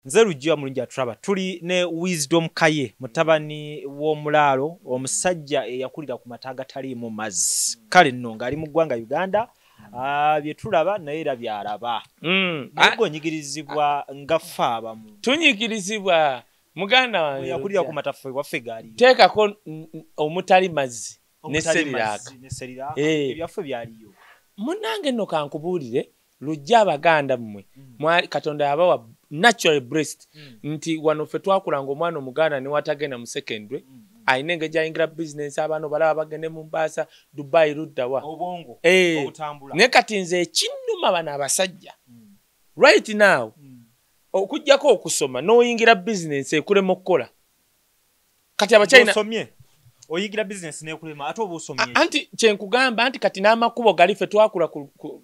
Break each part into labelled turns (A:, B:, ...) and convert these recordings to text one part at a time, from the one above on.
A: Nze Lujja mulungi atraba tuli ne Wisdom Kaye mutabani w'omulaalo omusajja eyakulira ku mataga tali mu mazzi kale nno ngali mu ggwanga Uganda bye tulaba naye era byalaba nabwo nyigirizibwa nga faba mu
B: tunyigirizibwa muganda wange
A: yakulira ku matafu waffe gali
B: teekako omutali mazzi ne seriraka
A: ebyaffe byaliyo
B: munange nno kankubuulire Lujja abaganda mmwe mwali Katonda yabawa natural breast nti wano ffe twakulanga omwana omuganda ne watagenda mu secondary ayina engeri ayingira business abantu balaba bagende mu Mombasa Dubai luddawa
A: obongo
B: obutambula ne kati nze ekinnuma bano abasajja right now okujjako okusoma n'oyingira business ekulema okukola kati abachina
A: osomye oyigira business nekulema ate obusomye
B: anti kyenkugamba anti kati n'amakubo gali ffe twakula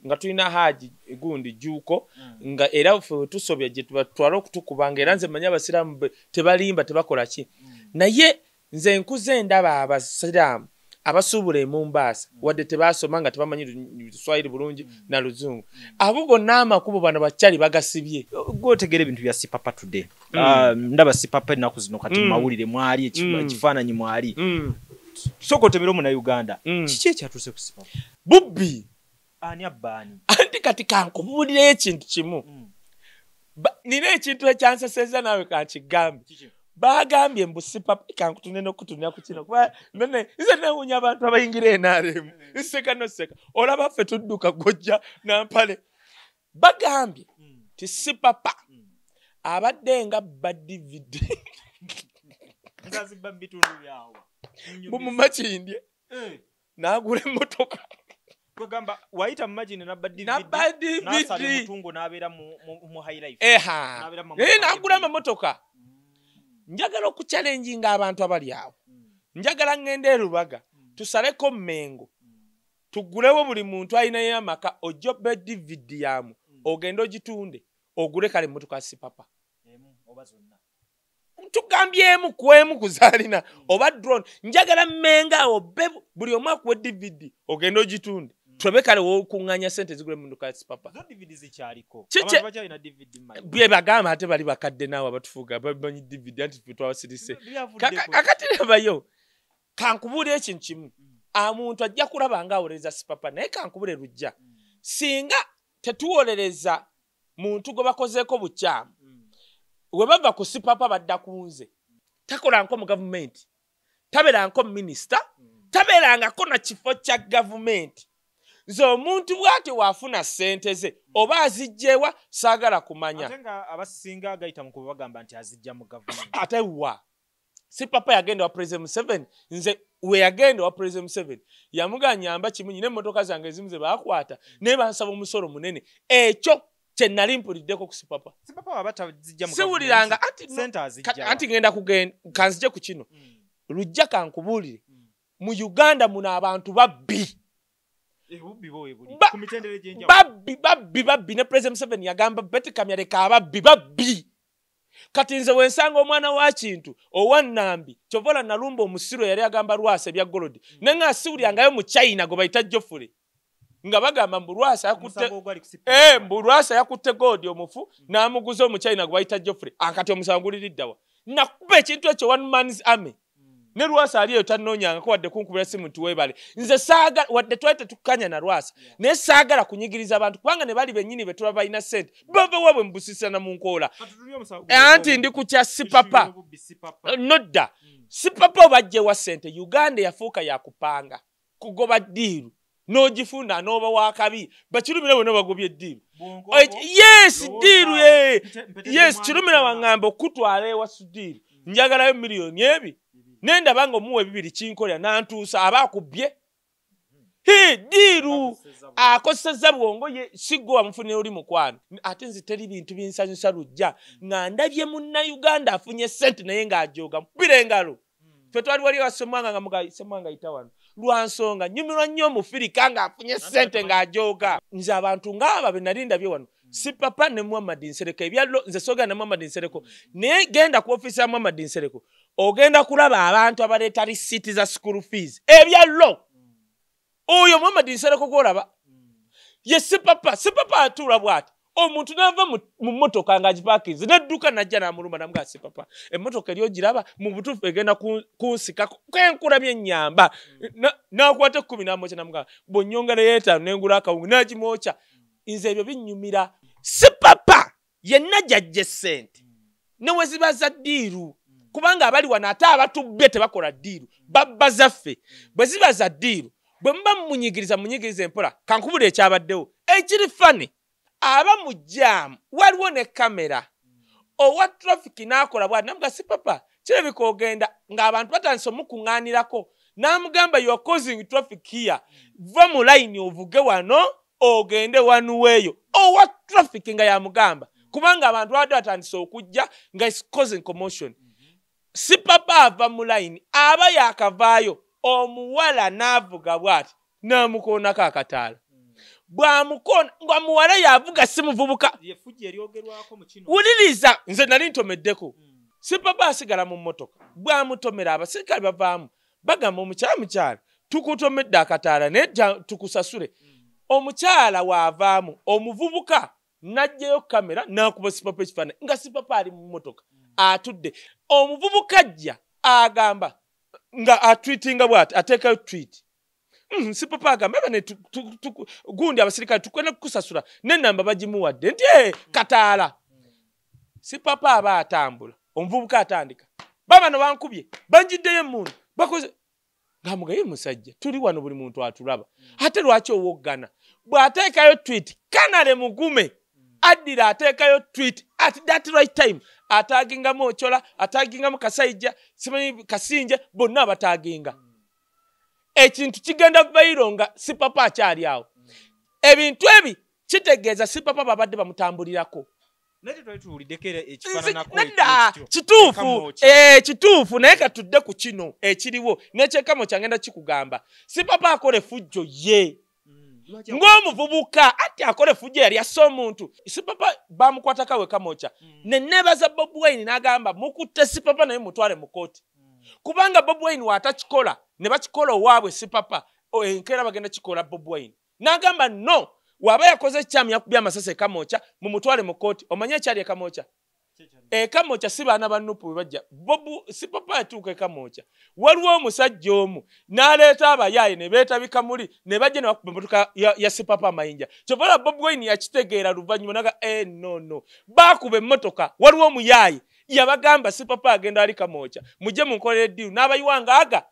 B: nga tulina haji gundi juuko nga era ffe tusobya gye twala okutukubanga era nze manya abasiraamu tebalimba tebakola ki naye nze nkuze ndaba abasiraamu abasuubula e Mombasa wadde tebasoma nga tebamanyi Luswahili bulungi na Luzungu abo bonna amakubo bano bakyali bagasibye
A: gwotegera ebintu bya sipapa today ndaba sipapa ennaku zino kati mawulire mwali ekifaananyi mwali sokotebera mu Uganda kiki ekyatuse ku sipapa
B: bubbi
A: ani abbaani
B: anti kati kankubuulira ekintu kimu nina ekintu ekyanseseza naawe kankigambe bagambye mbu sipapa kankutunene n'okutunira ku kino kuba nze newuunya abantu abayingira NRM nseka noseka olaba ffe tudduka gojja nampale bagambye ti sipapa abadde nga badividi
A: nzazibba bitundu byawo
B: bumumakindye n'agula emmotoka
A: kugamba waita mmagine na badividi nasale mutungo n'abeera mu high life
B: n'agula emmotoka njagala okuchallenginga abantu abali awo njagala ngende e Lubaga tusaleko Mmengo tugulewo buli muntu ayinayo amaka ojobe DVD yamu ogenda ogitunde ogule kale mmotoka sipapa
A: oba zonna
B: tugambyemu kwemu kuzalina oba drone njagala Mmenga obe buli omwaka we DVD ogenda ogitunde tulebe kale wokunganya sente zigule mmotoka sipapa
A: zo DVD zikyaliko
B: abantu
A: bakyalina DVD mai
B: bye bagamba ate bali bakadde naawe abatufuga bamanyi DVD anti ffe twawasirise akati nebayo kankubuulira ekintu kimu omuntu ajja kulaba nga awolereza sipapa naye kankubule Lujja singa tetuwolereza muntu gwe bakozeeko bukyamu we bava ku sipapa badda kunze takolanko mu gavumenti tabeeranko minisita tabeerangako na kifo kya gavumenti nze omuntu bw'ati waafuna ssente ze oba azijjewa saagala kumanya
A: ate nga abasinga agayita mu kubagamba nti azijja mu gavumenti
B: ate wa sipapa yagenda wa President Museveni nze we yagenda wa President Museveni yamuganyamba kimu nyine emmotoka zange ezimu ze baakwata naye bansaba omusolo munene ekyo kye nali mpuliddeko ku sipapa
A: bazijja mu
B: siwuliranga
A: anti
B: ngenda kugenda kanzije ku kino Lujja kankubuulire mu Uganda muno abantu babbi babbi ne President Museveni yagamba Betty Kamyaleka ababbi kati nze wensanga omwana wa kintu owannambi kyovola nalumba omusiro yali agamba Lwasa ebya golodi nenga asiwulyangayo mu China gwe bayita Jofure nga bagamba mbu Lwasa yakutte Lwasa yakutte golodi omufu n'amuguza omu China gwe bayita Jofure akati omusango guliriddawa nakuba ekintu ekyo one man's army ne Lwasa aliyo tannonyanga wadde kunkubira simu tuwebale nze saaga wadde twete tukanya na Lwasa ne saagala kunyigiriza abantu kubanga ne bali bennyini be tulaba ina sente bava wabwe mbusisana mu nkola anti ndi ku kya sipapa nodda sipapa obajje wa sente Uganda yafuuka yakupanga kugoba ddiiru n'ogifunda n'oba wakabi bakirumira bonna bagobye ddiiru yes ddiiru yes kirumira wangamba okutwala ewa suddiiru njagalayo miliyoni ebi nenda bango muwe bibiri kinkolya nantuusa abakubye ddiiru akoseza bwongo ye siggo amufune oli mukwano ate nze teri bintu binsanyusa Lujja nga ndabye munna Uganda afunye sente naye ng'ajoga mpira engalo ffe twali wali wasemwanga nga mugayi semwanga yita wano lwansonga nyumirwa nnyo Mufirika ng'afunye sente ng'ajoga nze abantu ng'aba be nali ndabye wano sipapa ne Muhammad Nsereko ebyalo nze soga ne Muhammad Nsereko naye genda ku ofisi ya Muhammad Nsereko ogenda kulaba abantu abaleeta risiti za school fees ebyalo oyo Muhammad Nsereko gwolaba ye sipapa atula bw'ati omuntu n'ava mu mmotoka ng'agipakinze n'adduka n'ajja n'amuluma namugamba Sipapa emmotoka eri ogiraba mu butuufu egenda kunsika kenkuramya ennyamba n'akwata 10 n'amwokya namugamba bw'onnyonga ne yeetaano n'engula akawungu n'agimwokya nze ebyo binnyumira. Sipapa yenna gy'ajja ssente ne we ziba za ddiiru kubanga abali wano ate abatubbe tebakola ddiiru babba zaffe bwe ziba za ddiiru bwe muba munyigiriza empola kankubula ekyabaddewo ekiri fane aba mu jaamu waliwo ne kamera owa traffic n'akola bwati namuga Sipapa kirabika ogenda ng'abantu batandise omukuŋŋaanirako n'amugamba you are causing traffic here va mu line ovuge wano ogende wanuweeyo owa traffic nga yamugamba kubanga abantu babadde batandise okujja nga is causing commotion. Sipapa ava mu line aba yakavaayo omuwala n'avuga bwati n'amukoonako akataala bw'amukoona nga muwala yavuga si muvubuka wuliriza nze nali ntomeddeko. Sipapa asigala mu mmotoka bw'amutomera abasirikale bavaamu bagamba omukyala tukutomedde akataala naye tukusasule. Omukyala waavaamu omuvubuka n'ajjayo kamera n'akuba Sipapa ekifaananyi nga Sipapa ali mu mmotoka atudde. Omuvubuka ajja agamba nga atwitinga bw'ati ateekayo tweet. Sipapa agamba bane gundi abasirikale tukwenda kukusasula n'ennamba bagimuwadde nti kataala. Sipapa aba atambula omuvubuka atandika babano bankubye banjiddeyo emmundu bakoze ngamugaye musajja tuli wano buli muntu atulaba ate lwaki owoggana bw'ateekayo tweet kanale mugume addira ateekayo tweet at that right time ataagingamu Ochola ataagingamu Kasayija simanyi Kasinje bonna abataaginga ekintu kigenda viral nga Sipapa akyali awo. Ebintu ebi kitegeeza Sipapa babadde bamutambulirako. Kituufu naye katudde ku kino ekiriwo n'ekyekamo kyangenda kikugamba Sipapa akole fujjo ye ng'omuvubuka ati akole fujjo yali assa omuntu. Sipapa bamukwata kawe kamokya nenebaza Bob Wine n'agamba mukutte Sipapa naye mutwale mu kooti kubanga Bob Wine watakikola ne bakikola owaabwe Sipapa enkeera bagenda kikola Bob Wine n'agamba no waba yakoze ekyamu yakubye amasase kamokya mu mutwale mu kooti. Omanye ekyali ekamokya ekamokya si baana bannupu bwe bajja Sipapa yatuuka ekamokya waliwo omusajja omu n'aleeta abayaaye ne beetabika muli ne bajja ne bakuba emmotoka ya Sipapa amayinja kyovala Bob Wine yakitegeera luvannyuma naga no baakuba emmotoka waliwo omuyaaye yabagamba Sipapa agenda ali kamokya mujje munkolere eddiru n'abayiwanga aga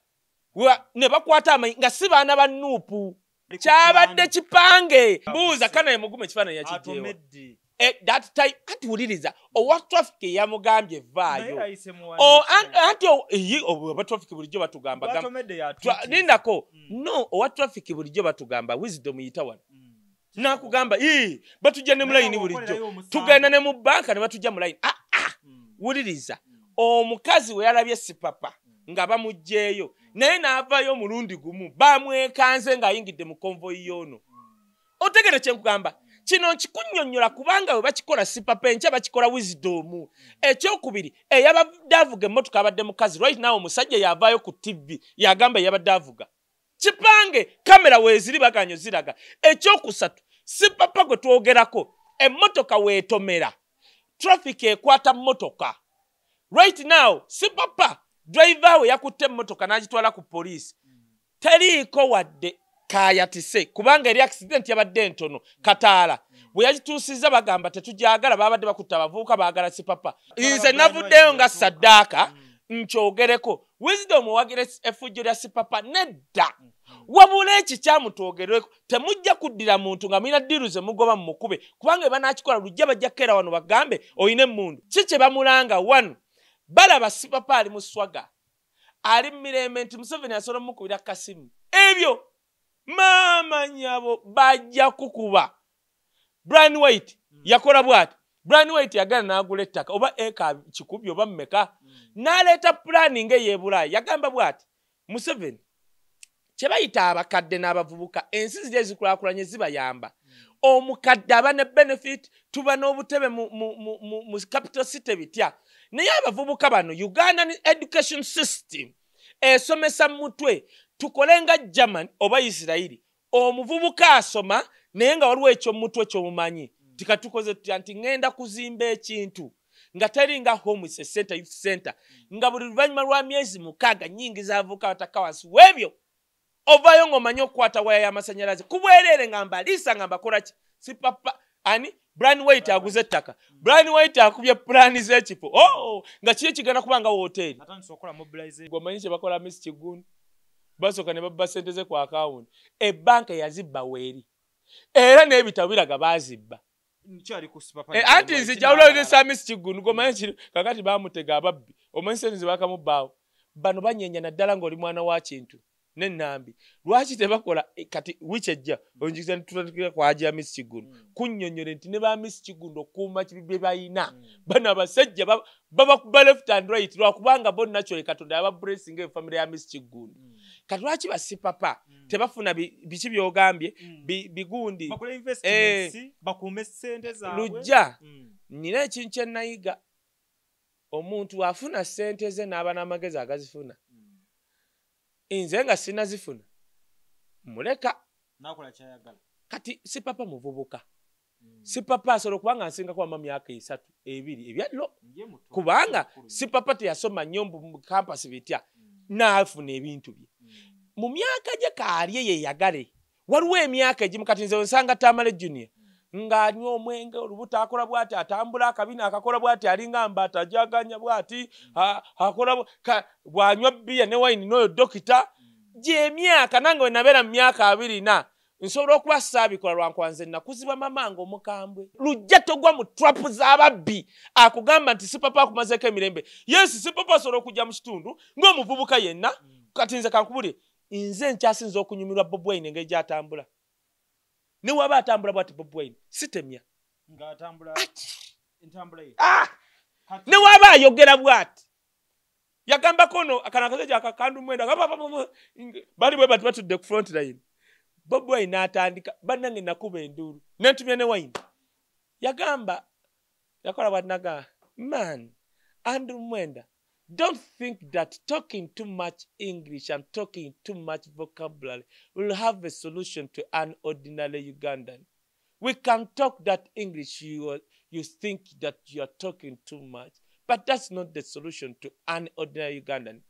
B: ne bakwata amayinja nga si baana bannupu kyabadde kipange mbuuza kana emugume ekifaananyi yakijjeewa that time ati wuliriza owa traffic yamugambye vaayo anti owa traffic bulijjo batugamba lindako no owa traffic bulijjo batugamba wisdom yita wano nakugamba batujja ne mulayini bulijjo tugenda ne mu banka ne batujja mulayini wuliriza omukazi we yalabye Sipapa nga bamugjeeyo naye n'avayo mulundi gumu bamwekanze ng'ayingidde mu konvoyi y'ono. Otegere kye nkugamba kino nkikunnyonnyola kubanga we bakikola Sipapa enkya bakikola wisdom. Ekyokubiri eyabadde avuga emmotoka abadde mukazi right now omusajja yavaayo ku TV yagamba eyabadde avuga kipange kamera weeziri baganyo ziraga. Ekyokusatu Sipapa gwe twogerako emmotoka weetomera traffic ekwata mmotoka right now Sipapa driver we yakutte emmotoka n'agitwala ku poliisi teriiko wadde kayatise kubanga eri accident yabadde ntono kataala bwe yagituusizza bagamba tetujagala babadde bakutta abavubuka baagala Sipapa. Nze navuddeyo nga saddaaka nkyogereko wisdom owagira effujjo lya Sipapa nedda wabula eki kyamutwogereko temujja kuddira muntu nga mulina ddiru ze mugoba mu mukube kubanga banakikola lujja bajja kkeera wano bagambe oyina emmundu kiki bamulanga wano balaba Sipapa ali mu swaga ali mirembe nti Museveni asobola mukubira kasimu ebyo maama nyabo bajja kukuba. Brian White yakola bwati Brian White yagala n'agula ettaka oba eka kikubi oba mmeka n'aleeta planning ey'Ebulaaya yagamba bwati Museveni kye bayita abakadde n'abavubuka ensi ziri ezikulaakulanye zibayamba omukadde aba ne benefit tuba n'obutebe mu capital city bitya naye abavubuka bano Ugandan education system esomesa mutwe tukole nga German oba Israeli omuvubuka asoma naye nga waliwo ekyo mutwe ky'omumanyi tikatukoze tutya nti ngenda kuzimba ekintu nga teri nga home is a center youth center nga buli luvannyuma lwa myezi 6 nnyingi zaavuka wataka wansi webyo ovayo ng'omanyi okukwata waya y'amasanyalaze kubwerere nga mbaliisa nga mbakola ki si papa ani Brian White aguze ettaka Brian White akubye plani z'ekifo nga kiri kigenda kubanga hoteeri ng'omanyi kye bakola Miss Kigundu basooka ne babba ssente ze ku akawunti ebbanka yazibba weeri era n'ebitabo biraga baazibba anti nzijawulolesa Miss Kigundu ng'omanyi kiri kakati baamutega ababbi omanyi ssente ze bakamubbaawo bano banyeenya naddala ng'oli mwana wa kintu n'ennambi lwaki tebakola kati wiki ejja onjigisa ntutandikira kwajja Miss Kigundu kunnyonnyole nti ne ba Miss Kigundu okuuma bye bayina bano abasajja babakuba left and right lwakubanga bo naturally Katonda yabablessing efamily ya Miss Kigundu kati lwaki basi papa tebafuna biki byogambye bigundi
A: bakole investments bakuume ssente zaabwe
B: lujja nina ekintu kye nayiga omuntu afuna ssente ze n'aba n'amagezi agazifuna nze nga sinazifuna muleka
A: nakola kyayagala
B: kati si papa muvubuka si papa asobola kubanga nsinga kwa myaka 3 2 ebyallo kubanga si papa teyasoma nnyo mu campus bitya n'afuna ebintu bye mu myaka gye kaalye yeyagale waliwo emyaka egimu kati nze nsanga Tamale Junior ng'anywa omwenge olubuto akola bw'ati atambula akabina akakola bw'ati alinga mbaata ajaganya bw'ati akola bw'anywa bbiya ne wayini n'oyo dokita gy'emyaka nange we nabeera mu myaka 24 nsobola okuba saabikola lwankwanze nakuziba mamange omukambwe lujja togwa mu trapu z'ababbi akugamba nti si papa akumazeeko emirembe yesu si papa asobola okujja mu kitundu ng'omuvubuka yenna kati nze kankubulire nze nkyasinza okunyumirwa Bobi Wine engeri gy'atambula ne waba atambula bwati Bobi Wine sitemya
A: ng'atambula entambula ye
B: ne waba ayogera bwati yagamba kono akanakaze akakandu mwenda bali bwe bati batudde ku front line Bobi Wine n'atandika bannange nakuba enduulu nentumya ne Wine yagamba yakola bwatinaga man Andrew Mwenda don't think that talking too much English and talking too much vocabulary will have a solution to an ordinary Ugandan. We can talk that English you think that you are talking too much, but that's not the solution to an ordinary Ugandan.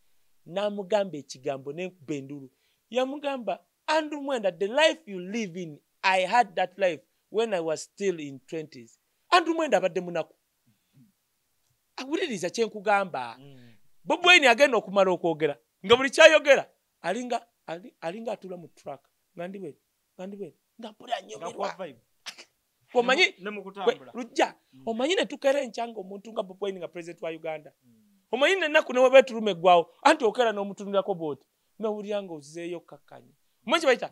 B: Namugamba ekigambo n'enkuba enduulu. Yamugamba Andrew Mwenda, the life you live in, I had that life when I was still in 20s. Andrew Mwenda abadde munaku. Awuliriza kye nkugamba. Bobi Wine agenda okumala okwogera nga buli kyayogera alinga atula mu truck ngandibwe nga mpuli anyomerwa omanyi lujja omanyi ne tukera enkyanga omuntu nga Bobi Wine nga president wa Uganda omanyi nennaku newe betuluma eggwawo anti okera n'omutunulirako booti nowulira nga ozeeyo kakkanya omanyi kyebayita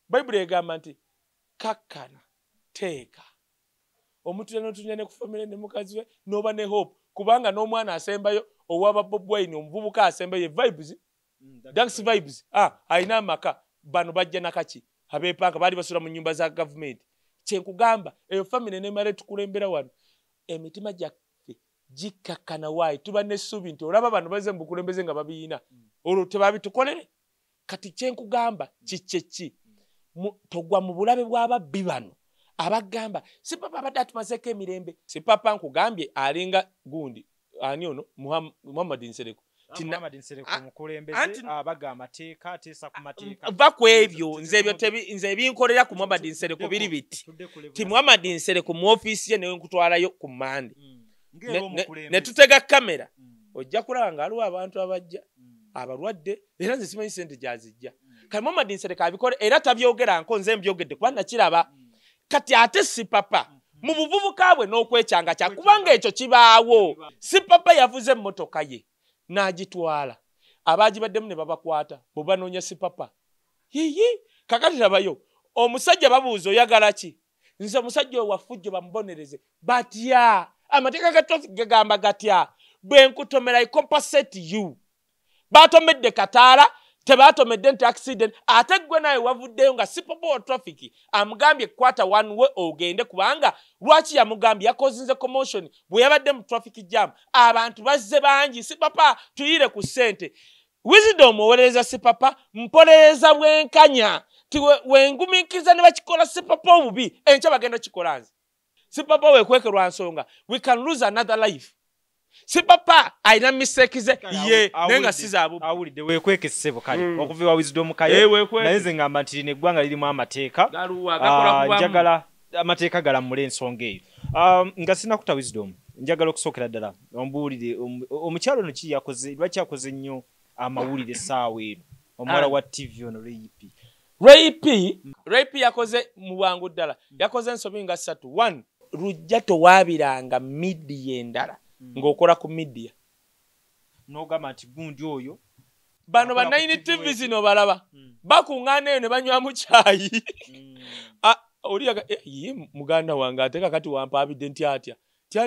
B: bayibuli egamba nti kakkana teeka omuntu n'otunya ne ku famire ne mukazi we n'oba ne hope kubanga n'omwana asembayo owaba Bobi Wine omuvubuka asembayo vibes dance vibes alina amaka bano bajja nakaki abeepanga baali basula mu nnyumba za gavumenti kyenkugamba eyo famire nemale tukulembera wano emitima gyaffe gikakkana waayi tuba n'essuubi nti olaba bano baze mu bukulembeze nga babiina olwo tebabitukolere kati kyenkugamba kikyeki togwa mu bulabe bw'ababbi bano abagamba si papa abadde atumazeeko emirembe si papa nkugambye alinga gundi ani ono Muhammad Nsereko
A: Muhammad Nsereko mukulembeze abaga amateeka ateesa ku mateeka
B: va ku ebyo nze ebinkolera ku Muhammad Nsereko biri biti ti Muhammad Nsereko mu ofiisi ye newe nkutwalayo ku Mande ne tutega kamera ojja kulaba nga aliwo abantu abajja abalwadde era nze simanyi sente gyazijja kati Muhammad Nsereko abikole era tabyogera nko nze mbyogedde kuba nakiraba kati ate si papa mu buvubuka bwe n'okwekyanga kya kubanga ekyo kibaawo si papa yavuze emmotoka ye n'agitwala abaagibaddemu ne babakwata bwe banoonya si papa yiyi kakati labayo omusajja babuuza oyagala ki nze omusajja oyo wafujjo bamubonereze batya amateeka ga traffic gagamba gatya bwe nkutomera I compensate you batomedde Kataala tebatomedde nti accident ate gwe naye wavuddeyo nga si papa wa traffic amugambye kwata one way ogende kubanga lwaki yamugambye yakozinze commotion bwe yabadde mu traffic jam abantu bazze bangi si papa tuyire ku ssente wisdom owereza si papa mpolereza bwenkanya ti wengumikiza ne bakikola si papa obubi enkya bagenda kikola nze si papa wekwekerwa nsonga we can lose another life si papa aina mistake ze ye nenga sizabu
A: awulide wekwekesebo kali okuviwa wisdom kaye nayenze ngamba nti neggwanga lirimu amateeka njagala amateeka galamula ensonga eyo nga sinakuta wisdom njagala okusookera ddala ombuulire omukyalo no ki yakoze lwaki yakoze nnyo amawulire saawa eno omuwala wa TV ono Ray P yakoze mu bwangu ddala yakoze ensobi nga 3 1 rujja towaabiranga media endala ng'okola ku media n'ogamba nti gundi oyo
B: bano ba 9 TV zino balaba bakuŋŋaana eyo ne banywa mu caayi oliyaga ye muganda wange ate kakati wampaabidde atya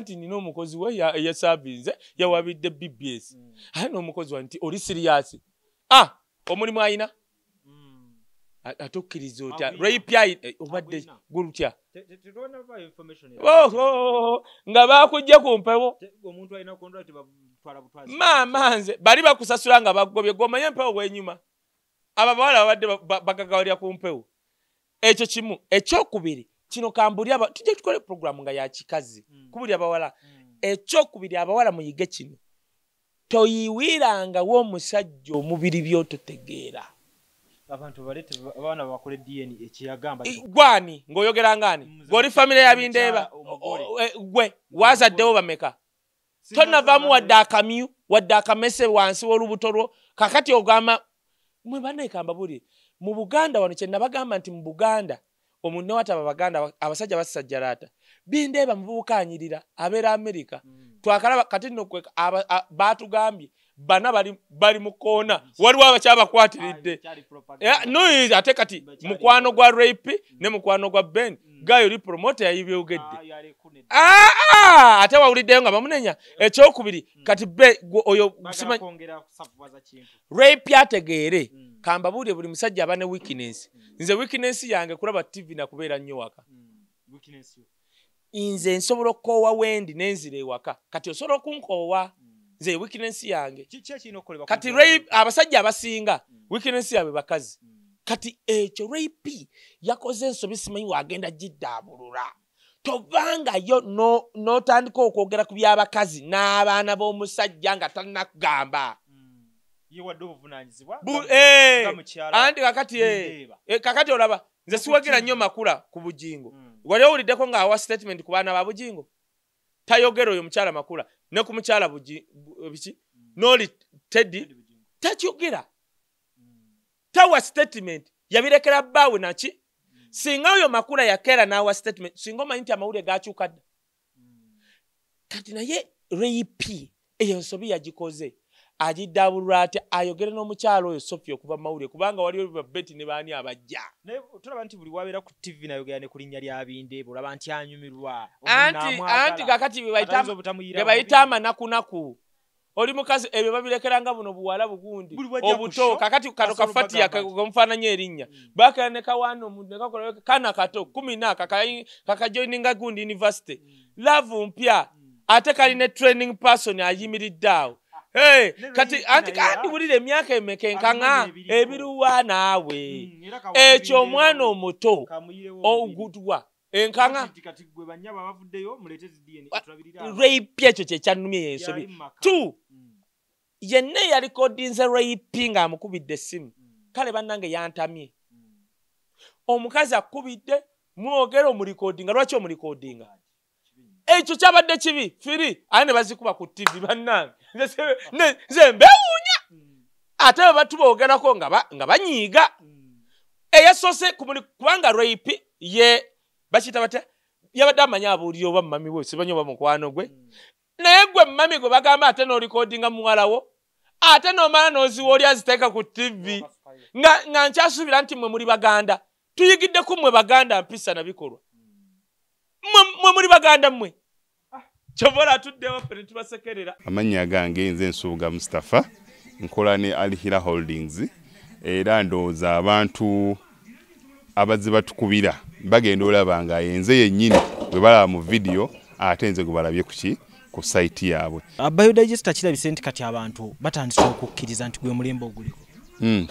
B: nti nina omukozi we yasaavinze yawabidde BBS ate n'omukozi wa nti oli siriyaasi omulimu ayina atukkiriza otya Ray P obadde gulutya nga bakujja ku mpewo maama nze bali bakusasula nga bagobye gomanye empewo bwenyuma abo abawala babadde bagagawalira ku mpewo ekyo kimu ekyokubiri kino kambuli tujja tukole programu nga ya kikazi kubuli abawala ekyokubiri abawala muyige kino toyiwiranga w'omusajja omubiri by'ototegeera
A: abantu balete abana bakole DNA ekiyagamba
B: gwani ngoyogera ngani ngoli family ya bindeeba gwe wazaddewo bameka tonavamu wadde akamese wansi w'olubuto lwo kakati ogamba mwe banekamba buli mu Buganda wano kye nabagamba nti mu Buganda omuntu wataba Baganda abasajja basajjalata bindeeba mubukanyirira abeera America twakalaba kati nokweka batugambye bana bali mukoona waliwo abakyabakwatiridde no ate kati mukwano gwa Ray P ne mukwano gwa Ben gayo li promoter yayibyogedde ate wawuliddeyo nga bamunenya ekyokubiri kati oyo Ray P ategeere kamba buli musajja abane weakness nze weakness yange kulaba TV na kubeera nnyo waka nze nsobola okukoowa wendi nenzira ewaka kati osobola okunkoowa nze weakness yange kati abasajja abasinga weakness yaabwe bakazi kati ekyo Ray P yakoze ensobi simanyi wagenda giddaabulula tovangayo n'otandika okwogera ku by'abakazi n'abaana b'omusajja nga tannakugamba anti kakati olaba nze siwagira nnyo makula ku bujingo wali owuliddeko ng'awa statement ku baana ba bujingo tayogera oyo mukyala makula ne ku mukyala biki noli Teddy takyogera tawa statement yabirekera bbaawe naki singa oyo makula yakera n'awa statement singa omanyi nti amawulire gakyukadda kati naye Ray P eyo nsobi yagikoze agiddabulula ati ayogere n'omukyalo oyo Sophie okuva mawulire kubanga waliwo babeti ne baani abajja
A: tulaba nti buli wabeera ku TV nayogera ne ku linnya lya Bindeebo olaba nti anyumirwa
B: anti kakati bebayita amanakunaku oli mukazi ebyo babirekeranga buno buwala bugundi obuto kakati kano kafati yakamfananya erinnya bakera ne kawana omuntu ne kakola kana kato 10 kakajoininga gundi university love mpya ate kali ne training person ayimiridde awo kati anti bulire emyaka emekenkanga ebiruwa naawe ekyo omwana omuto ogutwa enkanga Ray P ekyo kyekyanumye yensobi 2 yenna yalikodinze Ray P nga amukubidde essimu kale bannange yantamye omukazi akubidde mwogera omulikodinga lwaki omulikodinga ekyo kyabadde kibi firi ane ne bazikuba ku TV bannange nze mbewuunya ate batuboogerako nga banyiiga eyasose kubanga Ray P ye bakita bata yabadde amanya abuulira oba mami we sibanyi oba mukwano gwe naye gwe mami gwe bagamba ate n'olikodinga muwalawo ate n'omala n'oziwa oli aziteeka ku TV nga nkyasuubira nti mwe muli Baganda tuyigiddeku mmwe Baganda mpisa na bikolwa mwe muli Baganda mmwe kyobola atuddewo ffe ne tubasekerera.
C: Amannya gange nze Nsuuga Mustafa nkola ne Alihira Holdings era ndowooza abantu abazze batukubira bagenda olaba nga yenze yennyini bwe balaba mu video ate nze gwe balabye ku site yaabwe.
A: Biodigester kirabise nti kati abantu batandise okukkiriza nti gwe mulembe oguliko.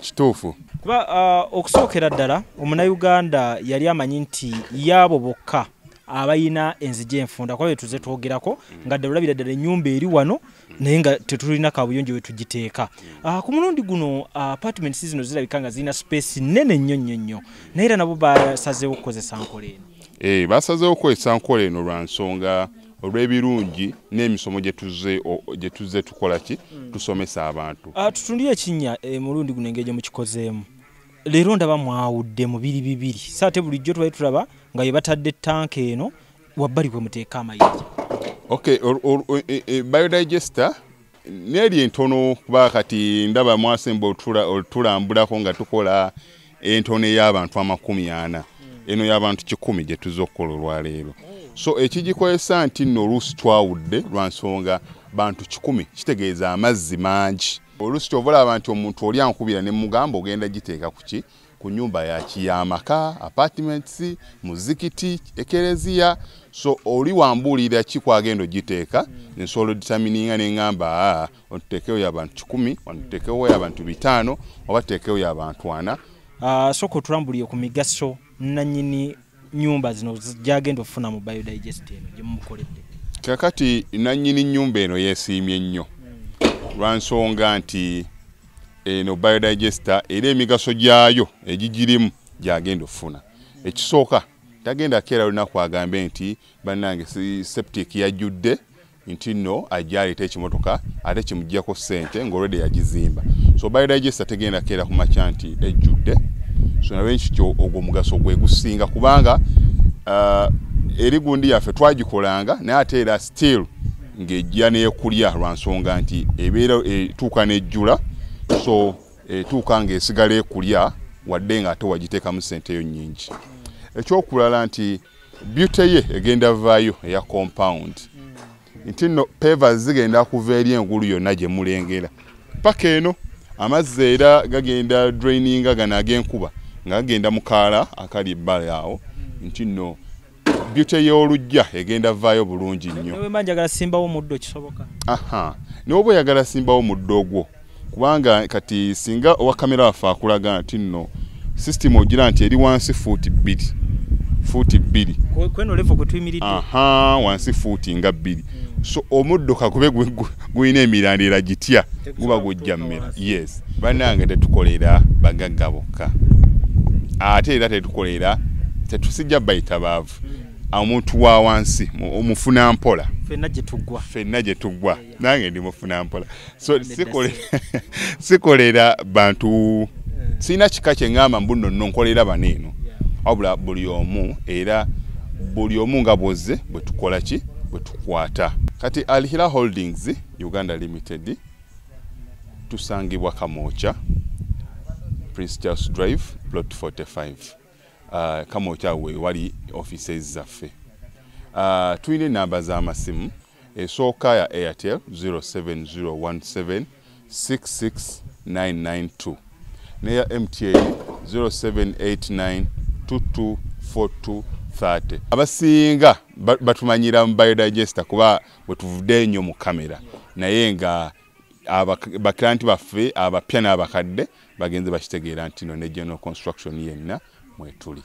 C: Kituufu.
A: Kuba okusookera ddala Omunnayuganda yali amanyi nti yaabo bokka abayina enzije enfunda kwa tuze twogerako nga ddalabira ddala ennyumba eri wano naye nga tetulina kabuyonjo we tugiteeka ku mulundi guno apartments zino zirabika nga zirina space nene nnyo naye era nabo basazeewo okukozesa nkola eno
C: basazeewo okukozesa nkola eno lwa nsonga olw'ebirungi n'emisomo gye tuzze tukola ki tusomesa abantu
A: tutundire ekinnya mulundi guno engeri gye mukikozeemu leero ndaba mwawudde mu bibiri saate bulijjo tubali tulaba nga ye batadde tanka eno wabbali kwe muteeka amayinja
C: biodigester neeri entono kuba kati ndaba mwasemba otulambulako nga tukola entono ey'abantu 40 eno y'abantu 100 gye tuzze okukola olwaleero so ekigikozesa nti nno oluusi twawudde lwa nsonga bantu 100 kitegeeza amazzi mangi oluusi ky'ovalaba nti omuntu oli ankubira ne mugamba ogenda giteeka kuki ku nyumba y'amaka apartments muzikiti ekereziya so oli wambuulira ki kwagenda ogiteeka nsobola determininga ne ngamba otuteekewo y'abantu 10 otuteekewo y'abantu 5 oba tuteekewo y'abantu 4
A: soko tulambuliye ku migaso nannyini nyumba zino gyagenda ofuna mu biodigest eno gye mumukoledde
C: kakati nannyini nyumba eno yeesiimye nnyo lwa nsonga nti eno biodigester era emigaso gyayo egigirimu gyagenda ofuna ekisooka tagenda keera lunaku agambe nti bannange septic yajjudde nti nno ajja aleeta ekimotoka ate kimuggyako ssente ng'olwedde yagizimba so biodigester tegenda keera ku makya nti ejjudde so nawe nkikyo ogwo mugaso gwe gusinga kubanga eri gundi yaffe twagikolanga naye ate era still ng'ejja n'ekulya lwa nsonga nti ebeera etuuka n'ejjula so etuuka ng'esigala ekulya wadde ng'ate wagiteekamu ssente yo nnyingi ekyokulala nti beauty ye egenda vaayo eya compound nti nno pavers zigenda kuva eri engulu yonna gye mulengera paka eno amazzi era gagenda draininga gano ag'enkuba nga gagenda mu kaala akali ebbala awo nti nno beauty y'olujja egenda vaayo bulungi nnyo
A: newe manjagala simbawo muddo kisoboka
C: n'oba oyagala simbawo muddo ogwo kubanga kati singa owa kamera waffe akulaga nti nno system ogira nti eri wansi fuuti 2
A: kweno level kwe tuyimiridde
C: wansi fuuti nga 2 so omuddo kakube gulina emirandira gitya guba gujja mmera yes bannange tetukolera bagagga bokka ate era tetusijja bayita baavu omuntu wa wansi omufuna mpola fenna gye tuggwa nange ndi mufuna mpola so sikolera bantu sina kika kye ngamba mbuno nno nkolera baneeno wabula buli omu era buli omu nga bwozze bwe tukola ki bwe tukwata kati Alihira Holdings Uganda Limited tusangibwa Kamoocha Prince Charles Drive plot 45 Kamoocha we wali offices zaffe tuyina namba z'amasimu esooka ya Airtel 07017669992 neya MTN 0789224230 abasinga batumanyira mu biodigester kuba bwe tuvudde nnyo mu kamera naye nga baklanti baffe abapya n'abakadde bagenze bakitegeera nti no ne general construction yenna mwetuli